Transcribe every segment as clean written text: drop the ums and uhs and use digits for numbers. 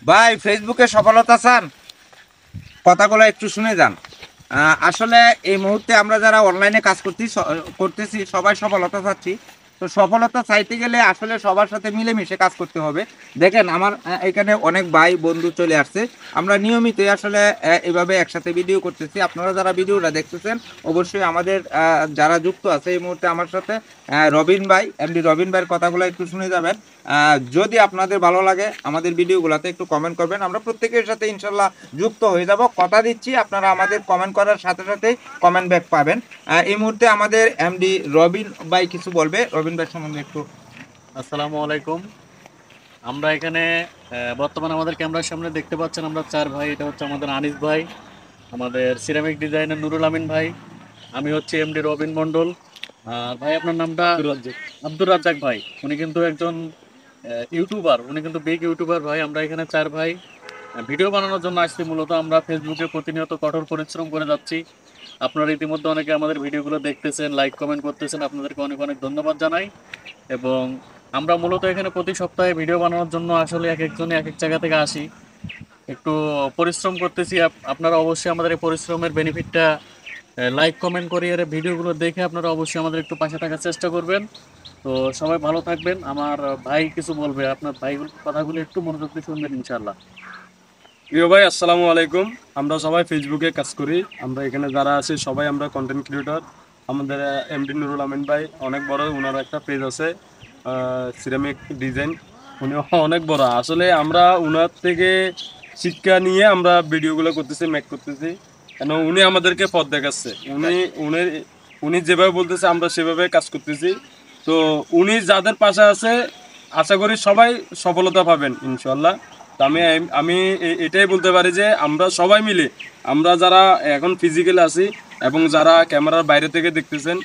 ভাই ফেসবুকে সফলতা চান, কথাগুলো একটু শুনে যান। আসলে এই মুহূর্তে আমরা যারা অনলাইনে কাজ করতেছি সবাই সফলতা চাচ্ছি। তো সফলতা চাইতে গেলে আসলে সবার সাথে মিলেমিশে কাজ করতে হবে। দেখেন আমার এখানে অনেক ভাই বন্ধু চলে আসছে। আমরা নিয়মিতই আসলে এভাবে একসাথে ভিডিও করতেছি। আপনারা যারা ভিডিওটা দেখতেছেন অবশ্যই আমাদের যারা যুক্ত আছে এই মুহূর্তে আমার সাথে রবিন ভাই, এমডি রবিন ভাইয়ের কথাগুলো একটু শুনে যাবেন। যদি আপনাদের ভালো লাগে আমাদের ভিডিওগুলোতে একটু কমেন্ট করবেন, আমরা প্রত্যেকের সাথে ইনশাল্লাহ যুক্ত হয়ে যাব। কথা দিচ্ছি আপনারা আমাদের কমেন্ট করার সাথে সাথে কমেন্ট ব্যাক পাবেন। এই মুহূর্তে আমাদের এমডি রবিন ভাই কিছু বলবে। রবিন ভাই সম্বন্ধে একটু। আসসালামু আলাইকুম। আমরা এখানে বর্তমানে আমাদের ক্যামেরার সামনে দেখতে পাচ্ছেন আমরা চার ভাই। এটা হচ্ছে আমাদের আনিস ভাই, আমাদের সিরামিক ডিজাইনার নুরুল আমিন ভাই, আমি হচ্ছে এমডি রবিন মন্ডল। আর ভাই আপনার নামটা? আব্দুর রাজ্জাক ভাই। উনি কিন্তু একজন ইউটিউবার, উনি কিন্তু বিগ ইউটিউবার ভাই। আমরা এখানে চার ভাই ভিডিও বানানোর জন্য আসছি। মূলত আমরা ফেসবুকে প্রতিনিয়ত কঠোর পরিশ্রম করে যাচ্ছি। আপনারা ইতিমধ্যে অনেকে আমাদের ভিডিওগুলো দেখতেছেন, লাইক কমেন্ট করতেছেন, আপনাদেরকে অনেক অনেক ধন্যবাদ জানাই। এবং আমরা মূলত এখানে প্রতি সপ্তাহে ভিডিও বানানোর জন্য আসলে এক একজনে এক এক জায়গা থেকে আসি, একটু পরিশ্রম করতেছি। আপনারা অবশ্যই আমাদের এই পরিশ্রমের বেনিফিটটা লাইক কমেন্ট করে এর ভিডিওগুলো দেখে আপনারা অবশ্যই আমাদের একটু পাশে থাকার চেষ্টা করবেন। তো সবাই ভালো থাকবেন। আমার ভাই কিছু বলবে, আপনার ভাই কথাগুলো একটু মনোযোগ দিয়ে শুনবেন ইনশাল্লাহ। প্রিয় ভাই, আসসালামু আলাইকুম। আমরা সবাই ফেসবুকে কাজ করি। আমরা এখানে যারা আছি সবাই আমরা কন্টেন্ট ক্রিয়েটর। আমাদের এমডি নুরুল আমিন ভাই অনেক বড়, ওনার একটা পেজ আছে সিরামিক ডিজাইন। উনি অনেক বড়। আসলে আমরা ওনার থেকে শিক্ষা নিয়ে আমরা ভিডিওগুলো করতেছি, মেক করতেছি, কেন উনি আমাদেরকে পথ দেখাচ্ছে। উনি উনি যেভাবে বলতেছে আমরা সেভাবে কাজ করতেছি। তো উনি যাদের পাশে আছে আশা করি সবাই সফলতা পাবেন ইনশাল্লাহ। তো আমি এটাই বলতে পারি যে আমরা সবাই মিলে, আমরা যারা এখন ফিজিক্যালি আছি এবং যারা ক্যামেরার বাইরে থেকে দেখতেছেন,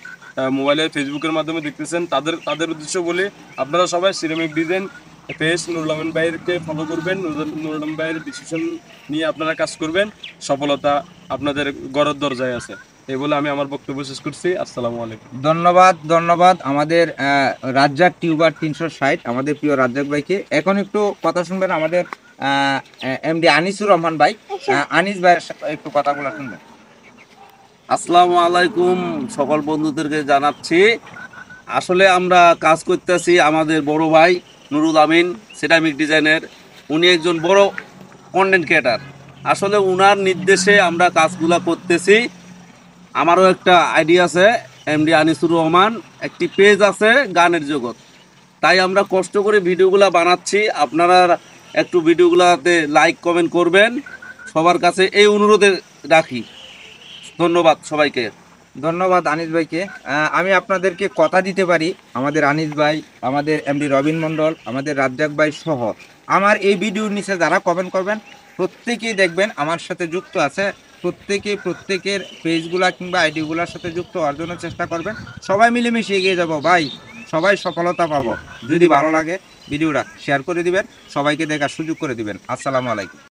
মোবাইলে ফেসবুকের মাধ্যমে দেখতেছেন, তাদের তাদের উদ্দেশ্য বলি আপনারা সবাই ceramic design page Nurul Amin ভাইকে ফলো করবেন। নুরুল আমিন ভাইয়ের ডিসিশন নিয়ে আপনারা কাজ করবেন, সফলতা আপনাদের ঘরের দরজায় আছে। এই বলে আমি আমার বক্তব্য শেষ করছি। আসসালামু আলাইকুম। ধন্যবাদ ধন্যবাদ আমাদের রাজ্জাক টিউবার 360 আমাদের প্রিয় রাজ্জাক ভাইকে। এখন একটু কথা শুনবেন আমাদের এমডি আনিসুর রহমান ভাই। আনিস ভাইয়ের সাথে একটু কথাগুলো শুনবেন। আসসালামু আলাইকুম, সকল বন্ধুদেরকে জানাচ্ছি। আসলে আমরা কাজ করতেছি আমাদের বড় ভাই নুরুল আমিন সিরামিক ডিজাইনের। উনি একজন বড় কন্টেন্ট ক্রিয়েটার। আসলে উনার নির্দেশে আমরা কাজগুলো করতেছি। আমারও একটা আইডিয়া আছে, এমডি আনিসুর রহমান, একটি পেজ আছে গানের জগৎ। তাই আমরা কষ্ট করে ভিডিওগুলো বানাচ্ছি। আপনারা একটু ভিডিওগুলোতে লাইক কমেন্ট করবেন, সবার কাছে এই অনুরোধে রাখি। ধন্যবাদ সবাইকে। ধন্যবাদ আনিস ভাইকে। আমি আপনাদেরকে কথা দিতে পারি, আমাদের আনিস ভাই, আমাদের এমডি রবিন মণ্ডল, আমাদের রাজ্জাক ভাই সহ আমার এই ভিডিওর নিচে যারা কমেন্ট করবেন প্রত্যেকেই দেখবেন আমার সাথে যুক্ত আছে। প্রত্যেকের পেজগুলা কিংবা আইডিগুলোর সাথে যুক্ত হওয়ার জন্য চেষ্টা করবেন। সবাই মিলেমিশে এগিয়ে যাব ভাই, সবাই সফলতা পাবো। যদি ভালো লাগে ভিডিওটা শেয়ার করে দিবেন, সবাইকে দেখার সুযোগ করে দিবেন। আসসালামু আলাইকুম।